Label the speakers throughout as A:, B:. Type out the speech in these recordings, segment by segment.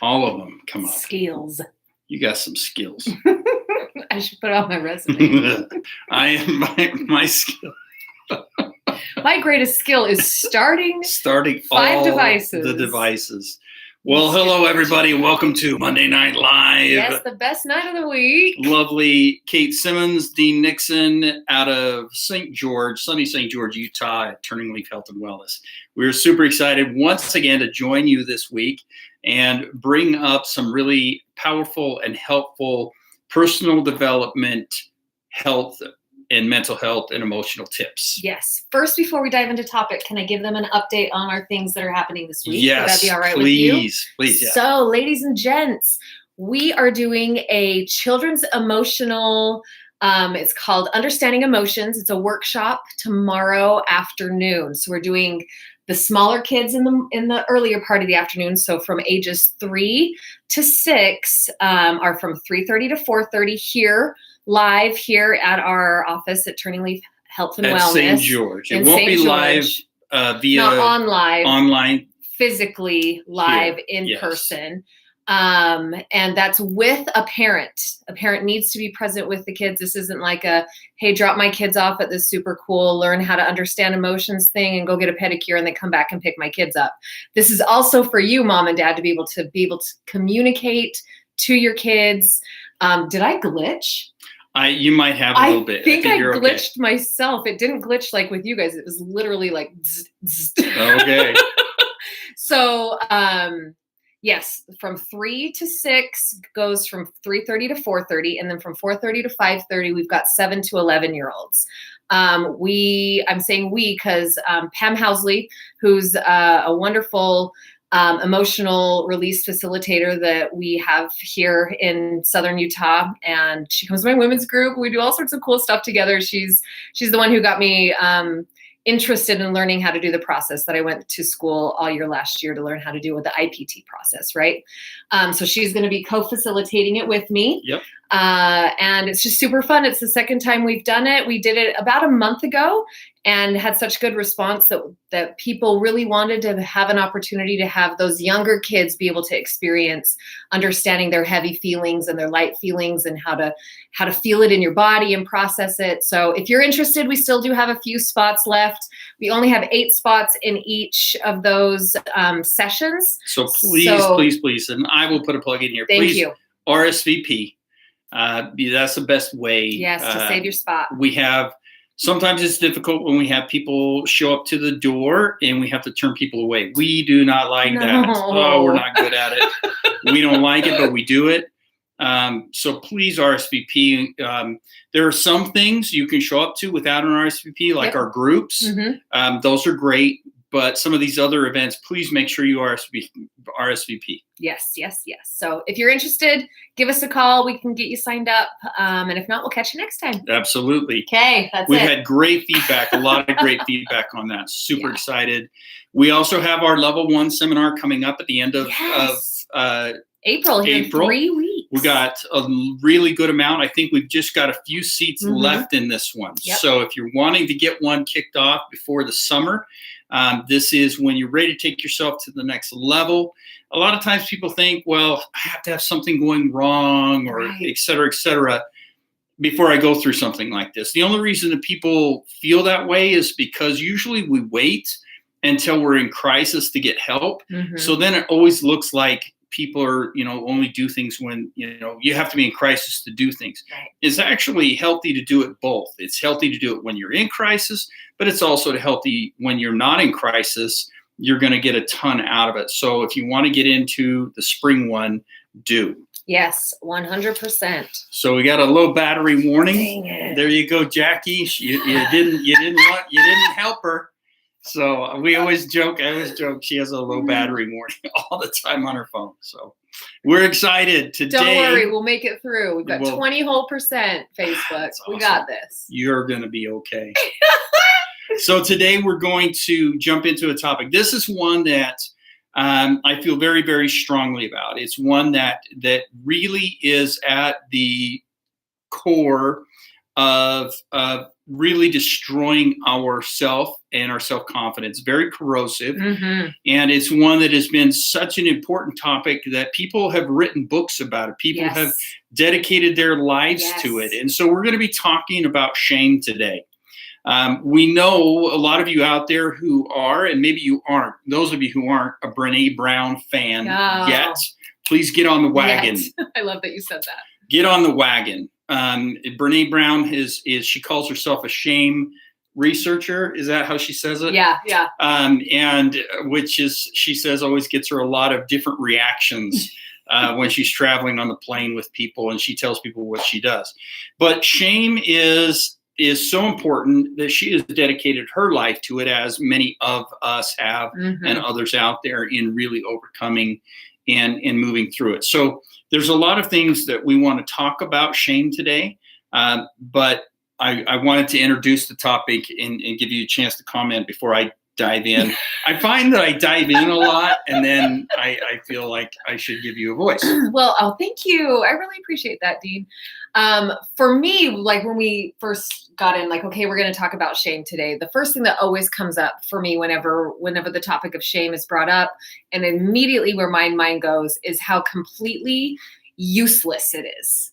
A: All of them come up.
B: Skills.
A: You got some skills.
B: I should put it on my resume.
A: I am my skill.
B: My greatest skill is starting
A: 5
B: all devices.
A: The devices. Well, hello everybody. Welcome to Monday Night Live.
B: Yes, the best night of the week.
A: Lovely Kate Simmons, Dean Nixon out of St. George, sunny St. George, Utah at TurningLeaf Health and Wellness. We're super excited once again to join you this week and bring up some really powerful and helpful personal development, health, and mental health and emotional tips.
B: Yes. First, before we dive into topic, can I give them an update on our things that are happening this week?
A: Yes,
B: would that be all right
A: please,
B: with you?
A: Please. Yeah.
B: So, ladies and gents, we are doing a children's emotional, it's called Understanding Emotions. It's a workshop tomorrow afternoon. So we're doing the smaller kids in the earlier part of the afternoon. So from ages 3 to 6 are from 3:30 to 4:30 here, live here at our office at TurningLeaf Health and Wellness.
A: At St. George. It won't be live via...
B: Not on live.
A: Online.
B: Physically live in person. And that's with a parent. A parent needs to be present with the kids. This isn't like a, hey, drop my kids off at this super cool, learn how to understand emotions thing and go get a pedicure and then come back and pick my kids up. This is also for you, mom and dad, to be able to communicate to your kids. Did I glitch?
A: You might have a little bit.
B: I think I glitched myself. It didn't glitch like with you guys. It was literally like zzz, zzz.
A: Okay.
B: So, yes, from 3 to 6 goes from 3:30 to 4:30, and then from 4:30 to 5:30, we've got 7 to 11-year-olds. I'm saying we because Pam Housley, who's a wonderful emotional release facilitator that we have here in Southern Utah, and she comes to my women's group. We do all sorts of cool stuff together. She's the one who got me interested in learning how to do the process that I went to school all year last year to learn how to do with the IPT process, right? So she's going to be co-facilitating it with me.
A: Yep.
B: And it's just super fun. It's the second time we've done it. We did it about a month ago and had such good response that people really wanted to have an opportunity to have those younger kids be able to experience understanding their heavy feelings and their light feelings and how to feel it in your body and process it. So if you're interested, we still do have a few spots left. We only have 8 spots in each of those sessions.
A: So please, and I will put a plug in here.
B: Thank you.
A: RSVP. That's the best way.
B: Yes, to save your spot.
A: Sometimes it's difficult when we have people show up to the door and we have to turn people away. We do not like that. Oh, we're not good at it. We don't like it, but we do it. So please RSVP. There are some things you can show up to without an RSVP, like our groups. Mm-hmm. Those are great. But some of these other events, please make sure you RSVP.
B: Yes. So if you're interested, give us a call. We can get you signed up. And if not, we'll catch you next time.
A: Absolutely.
B: Okay,
A: We've had great feedback, a lot of great feedback on that. Super excited. We also have our level 1 seminar coming up at the end of
B: April. In 3 weeks.
A: We got a really good amount. I think we've just got a few seats left in this one. Yep. So if you're wanting to get one kicked off before the summer, this is when you're ready to take yourself to the next level. A lot of times people think, well, I have to have something going wrong or et cetera, before I go through something like this. The only reason that people feel that way is because usually we wait until we're in crisis to get help. Mm-hmm. So then it always looks like people are, only do things when, you have to be in crisis to do things. Right. It's actually healthy to do it both. It's healthy to do it when you're in crisis, but it's also healthy when you're not in crisis. You're going to get a ton out of it. So if you want to get into the spring one, do.
B: Yes, 100%.
A: So we got a low battery warning.
B: Dang it.
A: There you go, Jackie. You didn't help her. So we always joke. I always joke. She has a low battery warning all the time on her phone. So we're excited today.
B: Don't worry, we'll make it through. We've got 20% Facebook.
A: Awesome.
B: We got this.
A: You're going to be okay. So today we're going to jump into a topic. This is one that I feel very, very strongly about. It's one that really is at the core of really destroying our self and our self-confidence, very corrosive. And it's one that has been such an important topic that people have written books about it. People have dedicated their lives to it. And so we're going to be talking about shame today. We know a lot of you out there who are, and maybe you aren't, those of you who aren't a Brene Brown fan yet, please get on the wagon.
B: I love that you said that.
A: Get on the wagon. Brene Brown she calls herself a shame researcher. Is that how she says it?
B: Yeah.
A: And which is, she says, always gets her a lot of different reactions when she's traveling on the plane with people, and she tells people what she does. But shame is so important that she has dedicated her life to it, as many of us have, and others out there, in really overcoming and moving through it. So there's a lot of things that we want to talk about shame today, but I wanted to introduce the topic and give you a chance to comment before I dive in. I find that I dive in a lot, and then I feel like I should give you a voice.
B: Well, thank you. I really appreciate that, Dean. For me, like when we first got in, like, okay, we're going to talk about shame today. The first thing that always comes up for me whenever the topic of shame is brought up, and immediately where my mind goes, is how completely useless it is.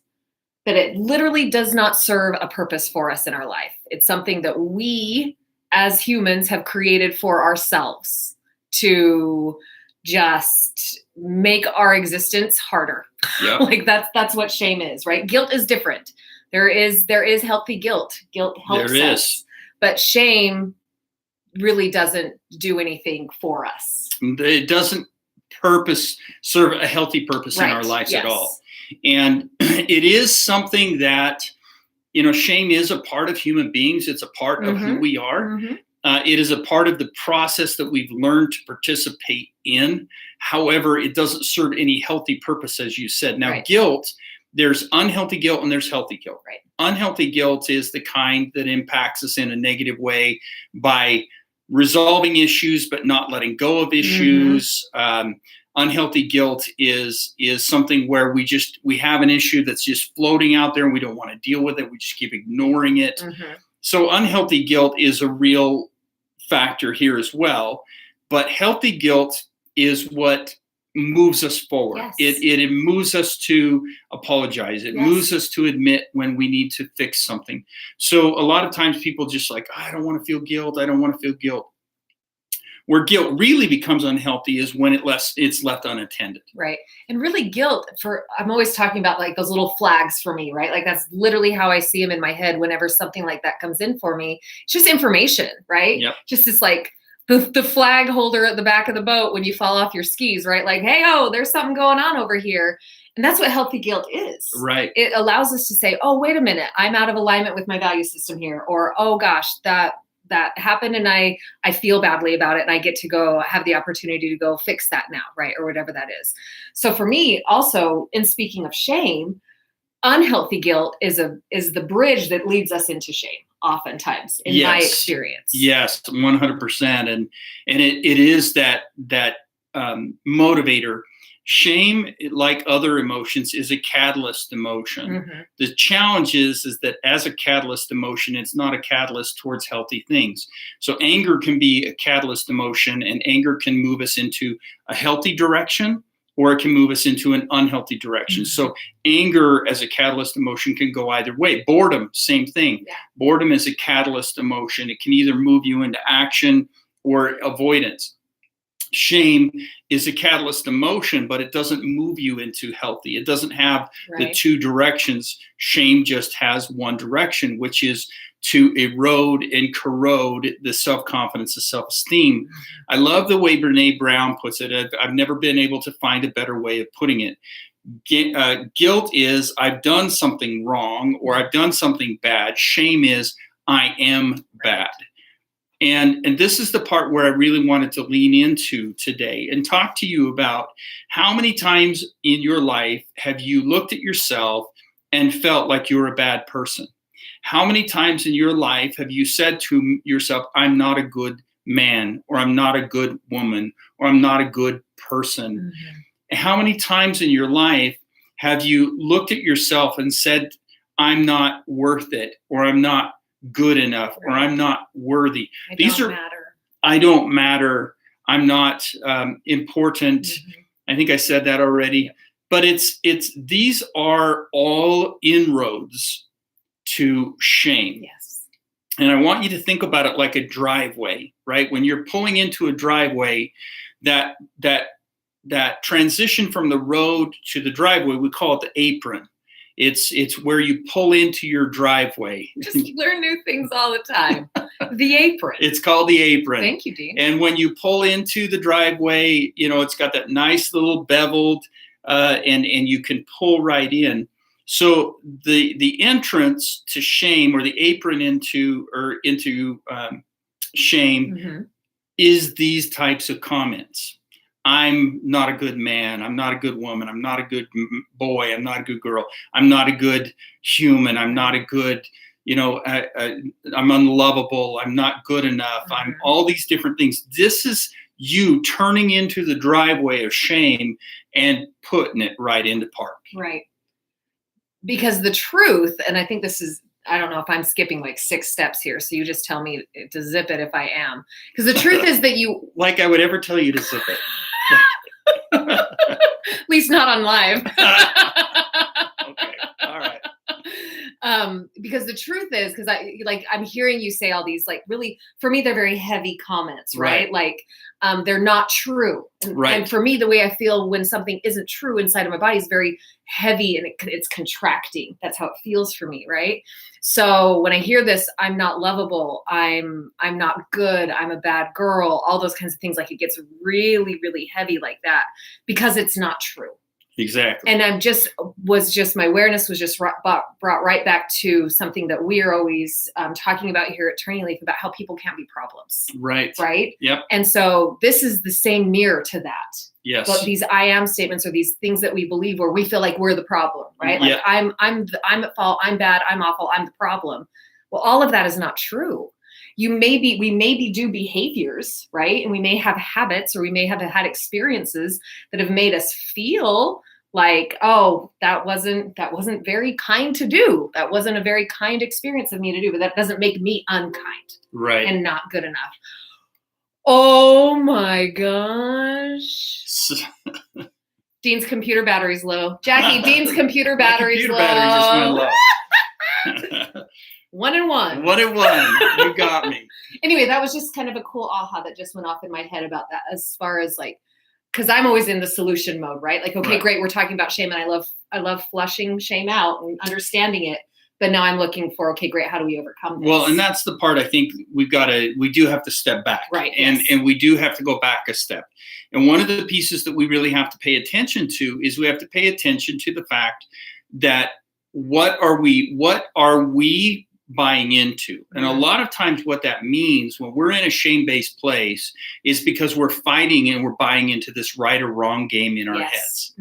B: That it literally does not serve a purpose for us in our life. It's something that we as humans have created for ourselves to just make our existence harder.
A: Yep.
B: Like that's what shame is, right? Guilt is different. There is healthy guilt. Guilt helps us. But shame really doesn't do anything for us.
A: It doesn't serve a healthy purpose in our lives at all. And it is something that, shame is a part of human beings. It's a part of who we are. It is a part of the process that we've learned to participate in. However, it doesn't serve any healthy purpose, as you said. Now, guilt, there's unhealthy guilt and there's healthy guilt. Unhealthy guilt is the kind that impacts us in a negative way by resolving issues but not letting go of issues. Unhealthy guilt is something where we have an issue that's just floating out there and we don't want to deal with it. We just keep ignoring it. So unhealthy guilt is a real factor here as well. But healthy guilt is what moves us forward. It moves us to apologize. It moves us to admit when we need to fix something. So a lot of times people just like, I don't want to feel guilt. I don't want to feel guilt. Where guilt really becomes unhealthy is when it's left unattended. Right.
B: And really guilt I'm always talking about like those little flags for me, right? Like that's literally how I see them in my head whenever something like that comes in for me. It's just information, right? Just this like the flag holder at the back of the boat when you fall off your skis, right? Like, hey, there's something going on over here. And that's what healthy guilt is.
A: Right.
B: It allows us to say, oh, wait a minute, I'm out of alignment with my value system here. Or, oh gosh, that happened and I feel badly about it and I get to go have the opportunity to go fix that now, right? Or whatever that is. So for me also, in speaking of shame, unhealthy guilt is the bridge that leads us into shame oftentimes in my experience.
A: Yes, 100%. And it is that motivator. Shame, like other emotions, is a catalyst emotion. The challenge is that as a catalyst emotion, it's not a catalyst towards healthy things. So anger can be a catalyst emotion, and anger can move us into a healthy direction, or it can move us into an unhealthy direction. So anger as a catalyst emotion can go either way. Boredom, same thing. Boredom is a catalyst emotion. It can either move you into action or avoidance. Shame is a catalyst emotion, but it doesn't move you into healthy. It doesn't have the two directions. Shame just has one direction, which is to erode and corrode the self-confidence, the self-esteem. I love the way Brene Brown puts it. I've never been able to find a better way of putting it. Guilt is I've done something wrong or I've done something bad. Shame is I am bad. And this is the part where I really wanted to lean into today and talk to you about how many times in your life have you looked at yourself and felt like you're a bad person? How many times in your life have you said to yourself, I'm not a good man, or I'm not a good woman, or I'm not a good person? How many times in your life have you looked at yourself and said, I'm not worth it, or I'm not good enough, or I'm not worthy.
B: These don't matter.
A: I don't matter. I'm not important. I think I said that already. But these are all inroads to shame.
B: Yes.
A: And I want you to think about it like a driveway, right? When you're pulling into a driveway, that transition from the road to the driveway, we call it the apron. It's where you pull into your driveway.
B: Just learn new things all the time. The apron.
A: It's called the apron.
B: Thank you, Dean.
A: And when you pull into the driveway, it's got that nice little beveled, and you can pull right in. So the entrance to shame, or the apron into shame, is these types of comments. I'm not a good man. I'm not a good woman. I'm not a good boy. I'm not a good girl. I'm not a good human. I'm not a good, I'm unlovable. I'm not good enough. I'm all these different things. This is you turning into the driveway of shame and putting it right into park.
B: Right. Because the truth, and I think this is, I don't know if I'm skipping like 6 steps here, so you just tell me to zip it if I am. Because the truth is that you...
A: Like I would ever tell you to zip it.
B: At least not on live.
A: Okay, all right.
B: Because the truth is, because I'm hearing you say all these, like, really, for me, they're very heavy comments, right? Like, they're not true. And for me, the way I feel when something isn't true inside of my body is very heavy, and it's contracting. That's how it feels for me, right? So when I hear this, I'm not lovable, I'm not good, I'm a bad girl, all those kinds of things, like, it gets really, really heavy like that because it's not true.
A: Exactly.
B: And my awareness was just brought right back to something that we are always talking about here at TurningLeaf, about how people can't be problems.
A: Right.
B: Right.
A: Yep.
B: And so this is the same mirror to that.
A: Yes.
B: But these I am statements are these things that we believe where we feel like we're the problem, right? Like, I'm at fault, I'm bad, I'm awful, I'm the problem. Well, all of that is not true. We maybe do behaviors, right? And we may have habits, or we may have had experiences that have made us feel like, oh, that wasn't very kind to do. That wasn't a very kind experience of me to do, but that doesn't make me unkind,
A: right,
B: and not good enough. Oh my gosh. Dean's computer battery's low. Jackie, Dean's computer battery's low.
A: Battery just went low.
B: 1 and 1.
A: 1 and 1. You got me.
B: Anyway, that was just kind of a cool aha that just went off in my head about that, as far as like, because I'm always in the solution mode, right? Like, okay, great, we're talking about shame, and I love flushing shame out and understanding it. But now I'm looking for, okay, great, how do we overcome this?
A: Well, and that's the part I think we do have to step back.
B: Right.
A: And we do have to go back a step. And one of the pieces that we really have to pay attention to is we have to pay attention to the fact that what are we buying into? And a lot of times what that means when we're in a shame-based place is because we're fighting and we're buying into this right or wrong game in our heads.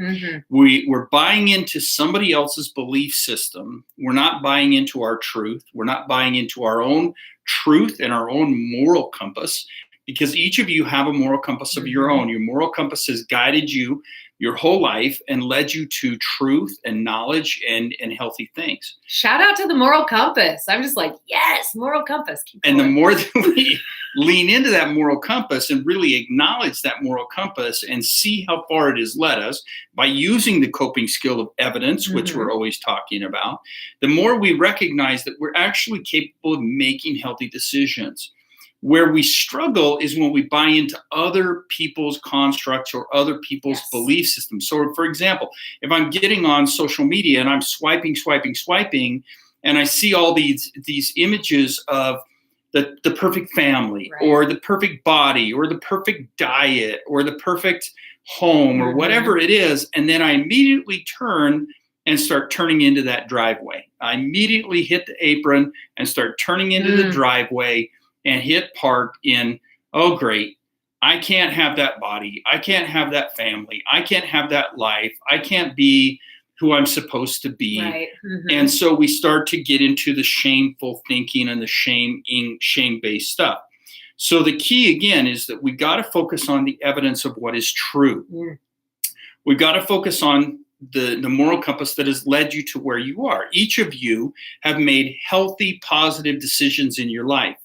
A: We're buying into somebody else's belief system. We're not buying into our truth. We're not buying into our own truth and our own moral compass, because each of you have a moral compass of your own. Your moral compass has guided you your whole life and led you to truth and knowledge and healthy things.
B: Shout out to the moral compass. I'm just like, yes, moral compass.
A: And the more that we lean into that moral compass and really acknowledge that moral compass and see how far it has led us by using the coping skill of evidence, which we're always talking about, the more we recognize that we're actually capable of making healthy decisions. Where we struggle is when we buy into other people's constructs or other people's belief systems. So, for example, if I'm getting on social media and I'm swiping, and I see all these images of the perfect family, or the perfect body, or the perfect diet, or the perfect home, or whatever it is, and then I immediately turn and start turning into that driveway. I immediately hit the apron and start turning into the driveway and hit park in, oh, great, I can't have that body. I can't have that family. I can't have that life. I can't be who I'm supposed to be.
B: Right.
A: And so we start to get into the shameful thinking and the shame-based stuff. So the key, again, is that we got to focus on the evidence of what is true. We've got to focus on the moral compass that has led you to where you are. Each of you have made healthy, positive decisions in your life.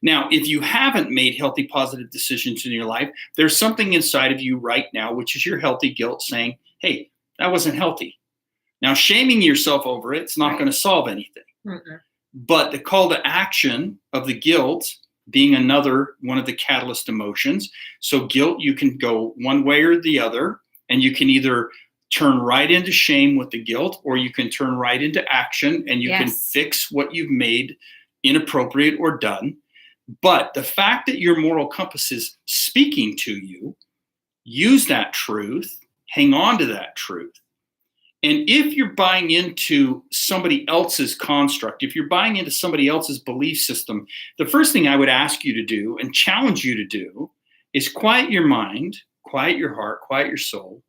A: Now, if you haven't made healthy, positive decisions in your life, there's something inside of you right now, which is your healthy guilt saying, hey, that wasn't healthy. Now, shaming yourself over it's not going to solve anything. But the call to action of the guilt being another one of the catalyst emotions. So guilt, you can go one way or the other, and you can either turn right into shame with the guilt, or you can turn right into action and you can fix what you've made inappropriate or done. But the fact that your moral compass is speaking to you, use that truth, hang on to that truth. And if you're buying into somebody else's construct, if you're buying into somebody else's belief system, the first thing I would ask you to do and challenge you to do is quiet your mind, quiet your heart, quiet your soul,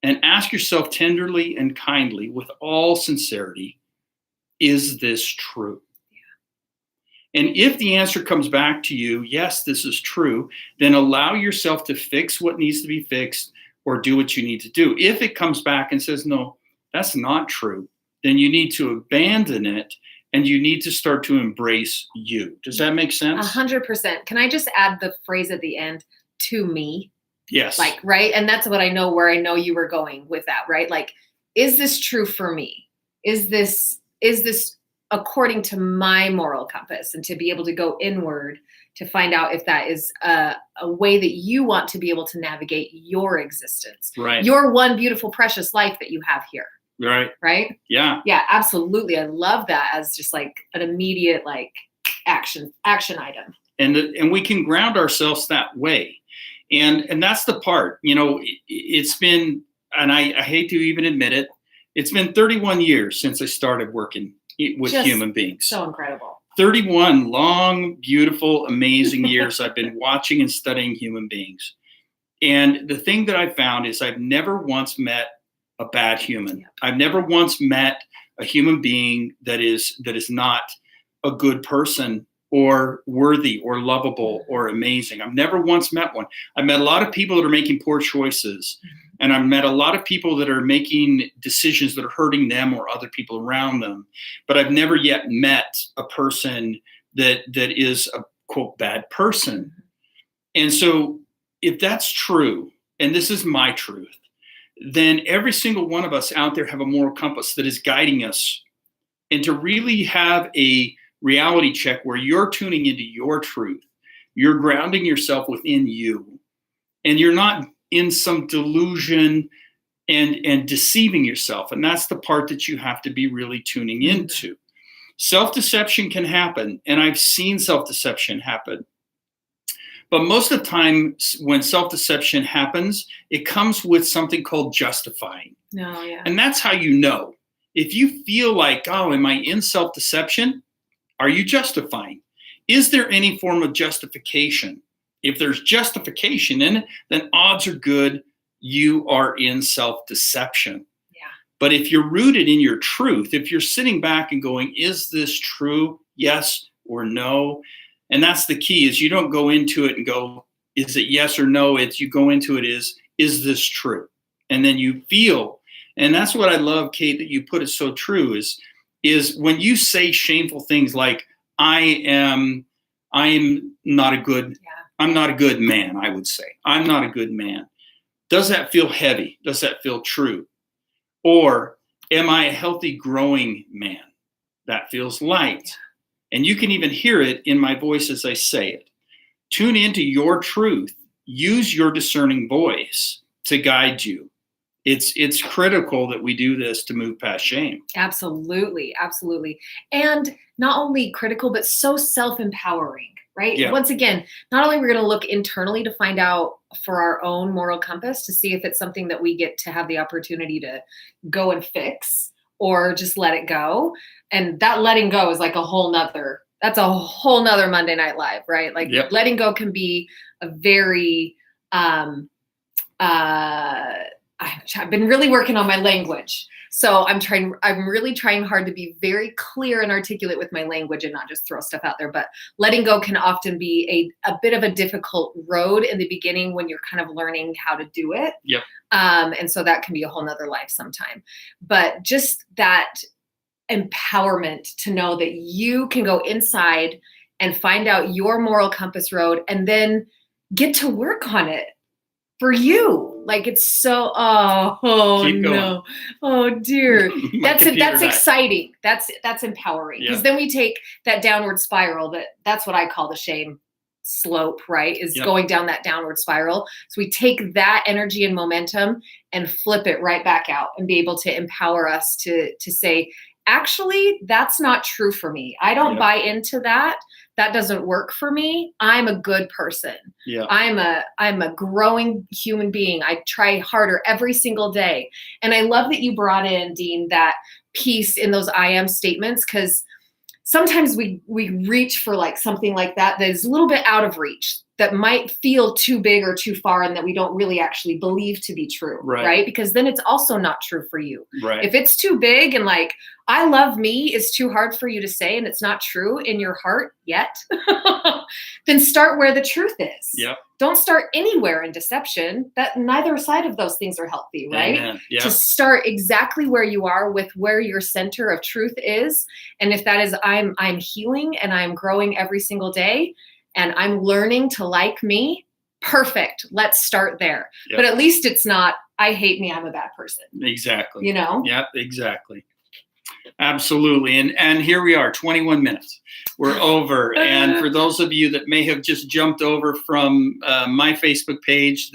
A: and ask yourself tenderly and kindly, with all sincerity, is this true? And if the answer comes back to you, yes, this is true, then allow yourself to fix what needs to be fixed or do what you need to do. If it comes back and says, no, that's not true, then you need to abandon it and you need to start to embrace you. Does that make sense?
B: 100%. Can I just add the phrase at the end, to me?
A: Yes.
B: Like, right? And that's what I know, where I know you were going with that, right? Like, is this true for me? Is this according to my moral compass? And to be able to go inward to find out if that is a way that you want to be able to navigate your existence.
A: Right.
B: Your one beautiful, precious life that you have here.
A: Right.
B: Right?
A: Yeah.
B: Yeah, absolutely. I love that as just like an immediate like action item.
A: And we can ground ourselves that way. And that's the part, you know, it's been, and I hate to even admit it, it's been 31 years since I started working with human beings.
B: So incredible.
A: 31 long, beautiful, amazing years I've been watching and studying human beings. And the thing that I found is I've never once met a bad human. Yep. I've never once met a human being that is not a good person or worthy or lovable or amazing. I've never once met one. I've met a lot of people that are making poor choices. And I've met a lot of people that are making decisions that are hurting them or other people around them. But I've never yet met a person that is a, quote, bad person. And so if that's true, and this is my truth, then every single one of us out there have a moral compass that is guiding us. And to really have a reality check where you're tuning into your truth, you're grounding yourself within you, and you're not in some delusion and deceiving yourself. And that's the part that you have to be really tuning into. Self-deception can happen, and I've seen self-deception happen. But most of the time when self-deception happens, it comes with something called justifying.
B: Oh, yeah.
A: And that's how you know. If you feel like, oh, am I in self-deception? Are you justifying? Is there any form of justification? If there's justification in it, then odds are good you are in self-deception.
B: Yeah.
A: But if you're rooted in your truth, if you're sitting back and going, is this true? Yes or no? And that's the key, is you don't go into it and go, is it yes or no? It's you go into it is this true? And then you feel, and that's what I love, Kate, that you put it so true, is when you say shameful things like, I'm not a good, I'm not a good man, I would say. I'm not a good man. Does that feel heavy? Does that feel true? Or am I a healthy, growing man? That feels light. And you can even hear it in my voice as I say it. Tune into your truth. Use your discerning voice to guide you. It's critical that we do this to move past shame.
B: Absolutely, absolutely. And not only critical, but so self-empowering, right?
A: Yeah.
B: Once again, not only we're going to look internally to find out for our own moral compass to see if it's something that we get to have the opportunity to go and fix or just let it go. And that letting go is like a whole nother Monday Night Live, right? Like letting go can be a very, I've been really working on my language. So I'm really trying hard to be very clear and articulate with my language and not just throw stuff out there. But letting go can often be a bit of a difficult road in the beginning when you're kind of learning how to do it.
A: Yep.
B: And so that can be a whole nother life sometime. But just that empowerment to know that you can go inside and find out your moral compass road and then get to work on it for you. Like it's so, no, oh dear. That's exciting. That's empowering. Because then we take that downward spiral that's what I call the shame slope, right? Is going down that downward spiral. So we take that energy and momentum and flip it right back out and be able to empower us to say, actually, that's not true for me. I don't buy into that. That doesn't work for me. I'm a good person.
A: Yeah.
B: I'm a growing human being. I try harder every single day. And I love that you brought in, Dean, that piece in those I am statements, because sometimes we reach for like something like that is a little bit out of reach, that might feel too big or too far and that we don't really actually believe to be true, right? Because then it's also not true for you.
A: Right.
B: If it's too big and like, I love me is too hard for you to say and it's not true in your heart yet, then start where the truth is.
A: Yep.
B: Don't start anywhere in deception. That neither side of those things are healthy, right?
A: Amen. Yep.
B: To start exactly where you are with where your center of truth is. And if that is, I'm healing and I'm growing every single day and I'm learning to like me, perfect. Let's start there. Yep. But at least it's not, I hate me, I'm a bad person.
A: Exactly.
B: You know?
A: Yep, exactly. Absolutely. And here we are, 21 minutes. We're over. And for those of you that may have just jumped over from my Facebook page,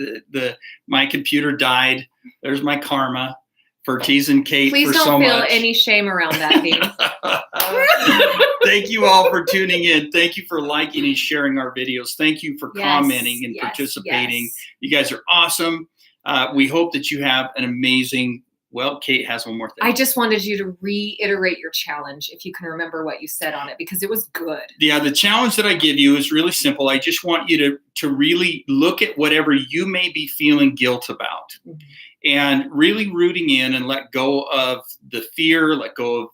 A: my computer died. There's my karma for teasing Kate
B: Please
A: for so much.
B: Please don't feel any shame around that, Dean.
A: Thank you all for tuning in. Thank you for liking and sharing our videos. Thank you for commenting and participating.
B: Yes.
A: You guys are awesome. We hope that you have an amazing. Well, Kate has one more thing.
B: I just wanted you to reiterate your challenge, if you can remember what you said on it, because it was good.
A: Yeah, the challenge that I give you is really simple. I just want you to really look at whatever you may be feeling guilt about, and really rooting in and let go of the fear, let go of,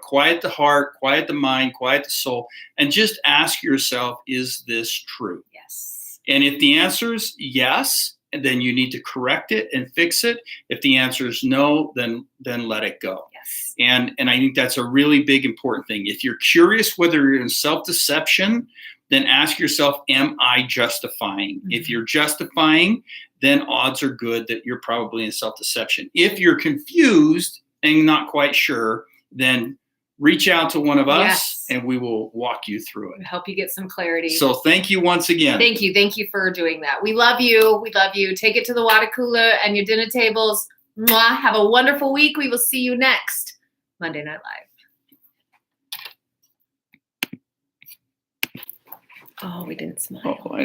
A: quiet the heart, quiet the mind, quiet the soul, and just ask yourself, is this true?
B: Yes.
A: And if the answer is yes, and then you need to correct it and fix it. If the answer is no, then let it go.
B: Yes.
A: And I think that's a really big, important thing. If you're curious whether you're in self-deception, then ask yourself, am I justifying? Mm-hmm. If you're justifying, then odds are good that you're probably in self-deception. If you're confused and not quite sure, then reach out to one of us and we will walk you through it.
B: Help you get some clarity.
A: So thank you once again.
B: Thank you. Thank you for doing that. We love you. We love you. Take it to the water cooler and your dinner tables. Mwah. Have a wonderful week. We will see you next Monday Night Live. Oh, we didn't smile.